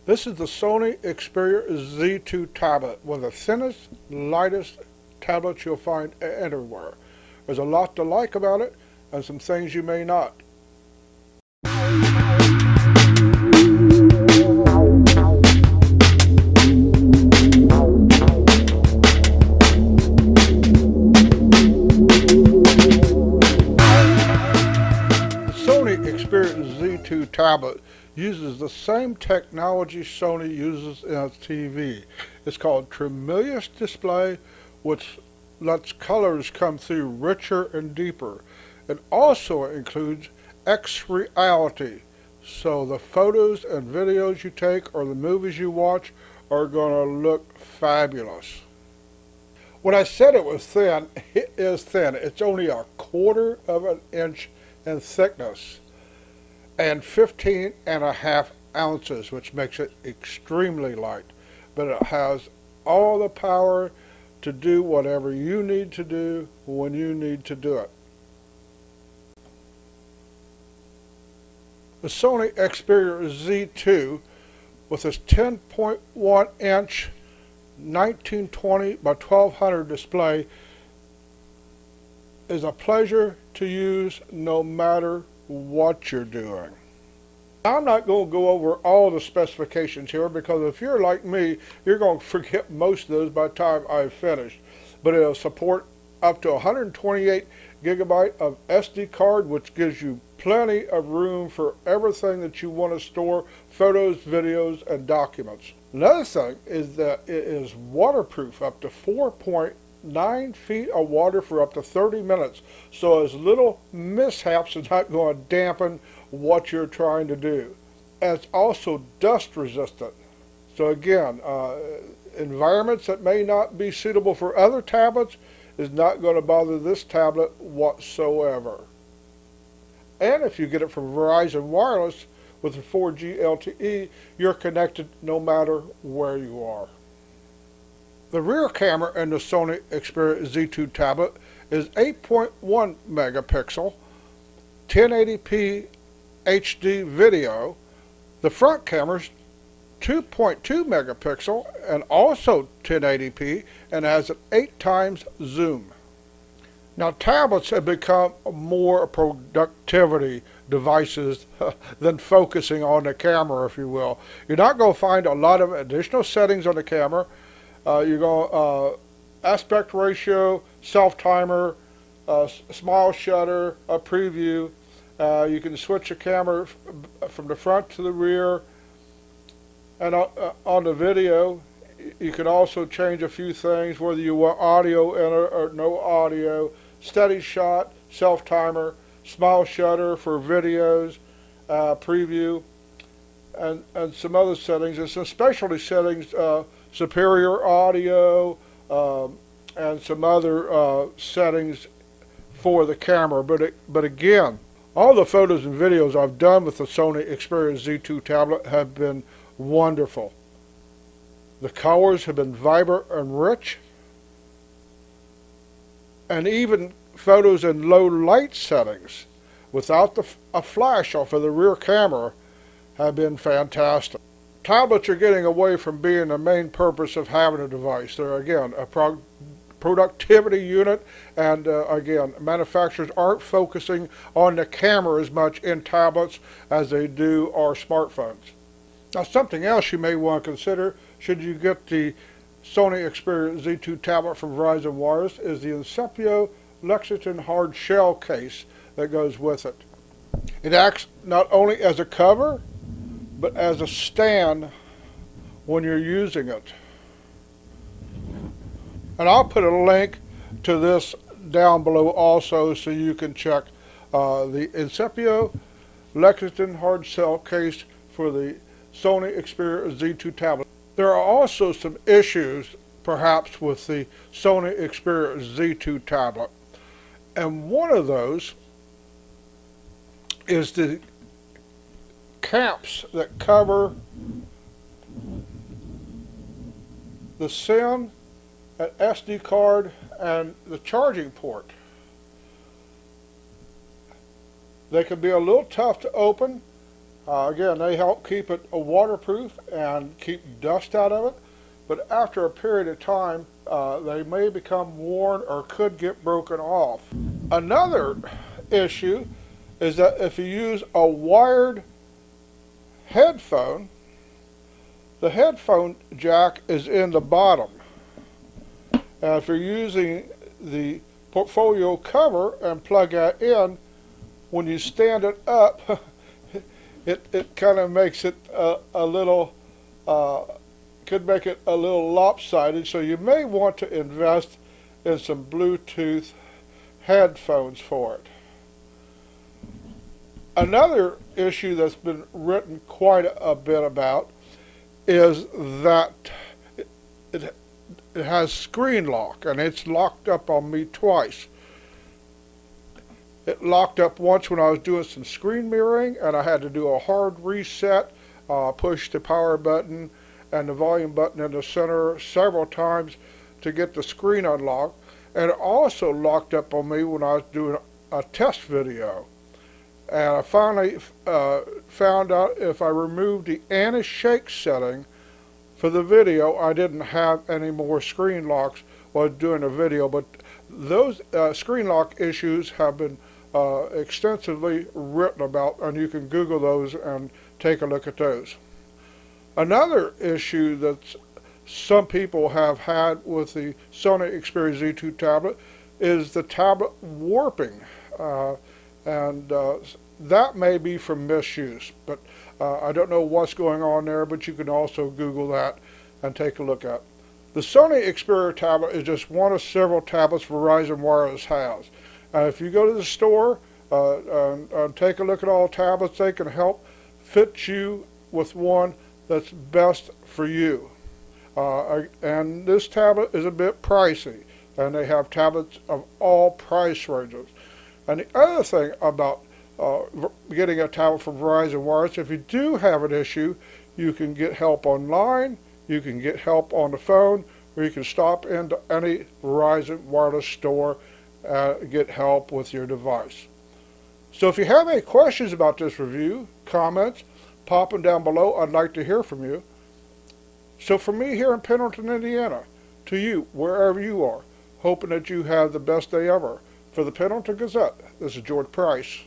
This is the Sony Xperia Z2 tablet, one of the thinnest, lightest tablets you'll find anywhere. There's a lot to like about it, and some things you may not. The Sony Xperia Z2 tablet uses the same technology Sony uses in its TV. It's called Tremulous Display, which lets colors come through richer and deeper. It also includes X-Reality, so the photos and videos you take or the movies you watch are going to look fabulous. When I said it was thin, it is thin. It's only 1/4 of an inch in thickness and 15.5 ounces, which makes it extremely light. But it has all the power to do whatever you need to do when you need to do it. The Sony Xperia Z2 with its 10.1 inch 1920 by 1200 display is a pleasure to use no matter what you're doing. I'm not going to go over all the specifications here because if you're like me, you're going to forget most of those by the time I've finished. But it'll support up to 128 gigabyte of SD card, which gives you plenty of room for everything that you want to store, photos, videos, and documents. Another thing is that it is waterproof up to 4.9 feet of water for up to 30 minutes. So as little mishaps are not going to dampen what you're trying to do. And it's also dust resistant. So again, environments that may not be suitable for other tablets is not going to bother this tablet whatsoever. And if you get it from Verizon Wireless with the 4G LTE, you're connected no matter where you are. The rear camera in the Sony Xperia Z2 tablet is 8.1 megapixel, 1080p HD video. The front camera's 2.2 megapixel and also 1080p and has an 8 times zoom. Now tablets have become more productivity devices than focusing on the camera, if you will. You're not going to find a lot of additional settings on the camera. You're going aspect ratio, self-timer, smile shutter, a preview. You can switch the camera from the front to the rear. And on the video, you can also change a few things, whether you want audio in or no audio, steady shot, self-timer, smile shutter for videos, preview, and some other settings, and some specialty settings, superior audio, and some other settings for the camera. But again, all the photos and videos I've done with the Sony Xperia Z2 tablet have been wonderful. The colors have been vibrant and rich, and even photos in low light settings without a flash off of the rear camera have been fantastic. Tablets are getting away from being the main purpose of having a device. They're again a productivity unit, and again, manufacturers aren't focusing on the camera as much in tablets as they do our smartphones. Now, something else you may want to consider should you get the Sony Xperia Z2 tablet from Verizon Wireless is the Incepio Lexington hard shell case that goes with it. It acts not only as a cover, but as a stand when you're using it. And I'll put a link to this down below also so you can check the Incepio Lexington hard shell case for the Sony Xperia Z2 tablet. There are also some issues perhaps with the Sony Xperia Z2 tablet, and one of those is the caps that cover the SIM, an SD card, and the charging port. They can be a little tough to open. Again, they help keep it waterproof and keep dust out of it, but after a period of time, they may become worn or could get broken off. Another issue is that if you use a wired headphone, the headphone jack is in the bottom. And if you're using the portfolio cover and plug that in, when you stand it up, it kind of makes it a little, could make it a little lopsided. So you may want to invest in some Bluetooth headphones for it. Another issue that's been written quite a bit about is that it has screen lock, and it's locked up on me twice. It locked up once when I was doing some screen mirroring, and I had to do a hard reset, push the power button and the volume button in the center several times to get the screen unlocked. And it also locked up on me when I was doing a test video. And I finally found out if I removed the anti-shake setting for the video, I didn't have any more screen locks while doing a video. But those screen lock issues have been extensively written about, and you can Google those and take a look at those. Another issue that some people have had with the Sony Xperia Z2 tablet is the tablet warping. That may be from misuse, but I don't know what's going on there, but you can also Google that and take a look at. The Sony Xperia tablet is just one of several tablets Verizon Wireless has. And if you go to the store and take a look at all tablets, they can help fit you with one that's best for you. And this tablet is a bit pricey, and they have tablets of all price ranges. And the other thing about getting a tablet from Verizon Wireless, if you do have an issue, you can get help online, you can get help on the phone, or you can stop into any Verizon Wireless store and get help with your device. So if you have any questions about this review, comments, pop them down below. I'd like to hear from you. So from me here in Pendleton, Indiana, to you, wherever you are, hoping that you have the best day ever. For the Pendleton Gazette, this is George Price.